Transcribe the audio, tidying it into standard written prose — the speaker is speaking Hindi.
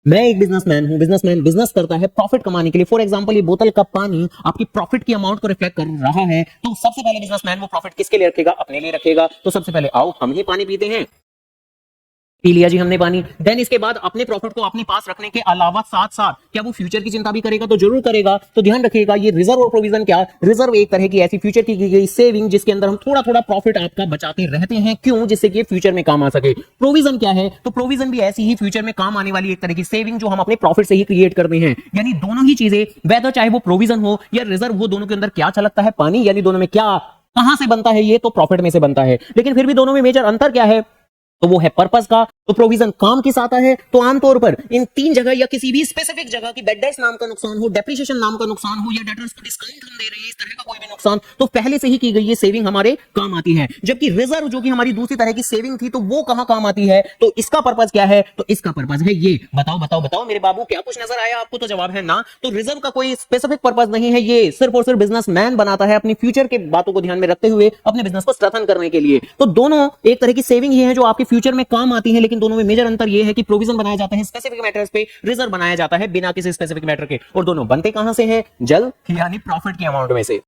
मैं एक बिजनेसमैन हूं, बिजनेसमैन बिजनेस करता है प्रॉफिट कमाने के लिए। फॉर एग्जांपल ये बोतल का पानी आपकी प्रॉफिट की अमाउंट को रिफ्लेक्ट कर रहा है, तो सबसे पहले बिजनेसमैन वो प्रॉफिट किसके लिए रखेगा? अपने लिए रखेगा। तो सबसे पहले आओ हम ही पानी पीते हैं, पी लिया जी हमने पानी। देन इसके बाद अपने प्रॉफिट को अपने पास रखने के अलावा साथ साथ क्या वो फ्यूचर की चिंता भी करेगा? तो जरूर करेगा। तो ध्यान रखिएगा ये रिजर्व और प्रोविजन क्या? रिजर्व एक तरह की ऐसी फ्यूचर की गई सेविंग जिसके अंदर हम थोड़ा थोड़ा प्रॉफिट आपका बचाते रहते हैं, क्यों? जिससे कि फ्यूचर में काम आ सके। प्रोविजन क्या है? तो प्रोविजन भी ऐसी ही फ्यूचर में काम आने वाली एक तरह की सेविंग जो हम अपने प्रॉफिट से ही क्रिएट करते हैं। यानी दोनों ही चीजें, वेदर चाहे वो प्रोविजन हो या रिजर्व हो, दोनों के अंदर क्या छलकता है? पानी। यानी दोनों में क्या, कहां से बनता है? ये तो प्रॉफिट में से बनता है। लेकिन फिर भी दोनों में मेजर अंतर क्या है? तो वो है पर्पस का। तो प्रोविजन काम किस आता है? तो आमतौर पर इन तीन जगह या किसी भी स्पेसिफिक जगह की बेड डेट्स नाम का नुकसान हो, डेप्रिसिएशन नाम का नुकसान हो, या डेटर्स को डिस्काउंट हम दे रहे हैं, इस तरह का कोई भी नुकसान, तो पहले से ही की गई ये सेविंग हमारे काम आती है। जबकि रिजर्व जो कि हमारी दूसरी तरह की सेविंग थी, तो वो कहां काम आती है? तो इसका पर्पस क्या है? तो इसका पर्पस है ये। बताओ बताओ बताओ मेरे बाबू, क्या कुछ नजर आया आपको? तो जवाब है ना। तो रिजर्व का कोई स्पेसिफिक पर्पस नहीं है, ये सिर्फ और सिर्फ बिजनेसमैन बनाता है अपनी फ्यूचर के बातों को ध्यान में रखते हुए अपने बिजनेस को स्ट्रेंथन करने के लिए। तो दोनों एक तरह की सेविंग ही है जो आपके फ्यूचर में काम आती है, लेकिन दोनों में मेजर अंतर यह है कि प्रोविजन बनाया जाता है स्पेसिफिक मैटर्स पे, रिजर्व बनाया जाता है बिना किसी स्पेसिफिक मैटर के। और दोनों बनते कहां से हैं? जल यानी प्रॉफिट की अमाउंट में से।